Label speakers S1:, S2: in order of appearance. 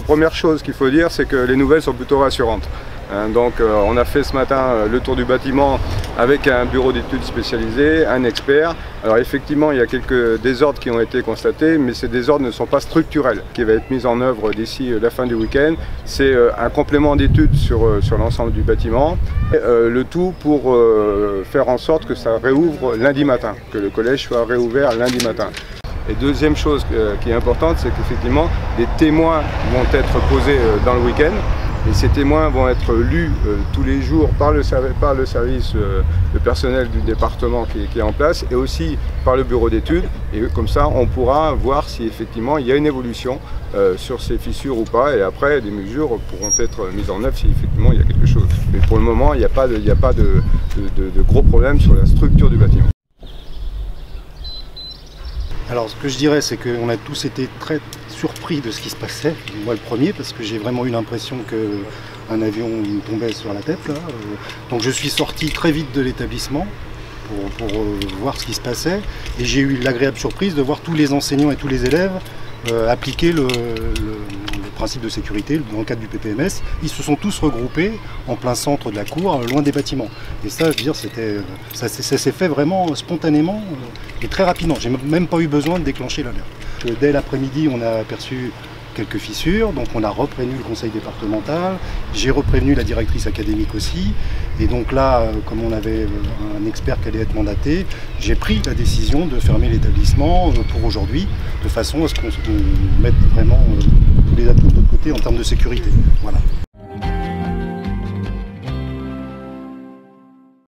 S1: première chose qu'il faut dire, c'est que les nouvelles sont plutôt rassurantes. Donc on a fait ce matin le tour du bâtiment avec un bureau d'études spécialisé, un expert. Alors effectivement il y a quelques désordres qui ont été constatés, mais ces désordres ne sont pas structurels. Ce qui va être mis en œuvre d'ici la fin du week-end, c'est un complément d'études sur l'ensemble du bâtiment. Le tout pour faire en sorte que ça réouvre lundi matin, que le collège soit réouvert lundi matin. Et deuxième chose qui est importante, c'est qu'effectivement des témoins vont être posés dans le week-end. Et ces témoins vont être lus tous les jours par le service, le personnel du département qui est en place et aussi par le bureau d'études. Et comme ça, on pourra voir si effectivement il y a une évolution sur ces fissures ou pas. Et après, des mesures pourront être mises en œuvre si effectivement il y a quelque chose. Mais pour le moment, il n'y a pas de gros problèmes sur la structure du bâtiment.
S2: Alors ce que je dirais, c'est qu'on a tous été très surpris de ce qui se passait, moi le premier, parce que j'ai vraiment eu l'impression qu'un avion me tombait sur la tête, là. Donc je suis sorti très vite de l'établissement pour voir ce qui se passait, et j'ai eu l'agréable surprise de voir tous les enseignants et tous les élèves appliquer le principe de sécurité dans le cadre du PPMS. Ils se sont tous regroupés en plein centre de la cour, loin des bâtiments. Et ça, je veux dire, ça s'est fait vraiment spontanément et très rapidement. J'ai même pas eu besoin de déclencher l'alerte. Dès l'après-midi, on a aperçu quelques fissures, donc on a reprévenu le conseil départemental, j'ai reprévenu la directrice académique aussi, et donc là, comme on avait un expert qui allait être mandaté, j'ai pris la décision de fermer l'établissement pour aujourd'hui, de façon à ce qu'on mette vraiment tous les atouts de notre côté en termes de sécurité. Voilà.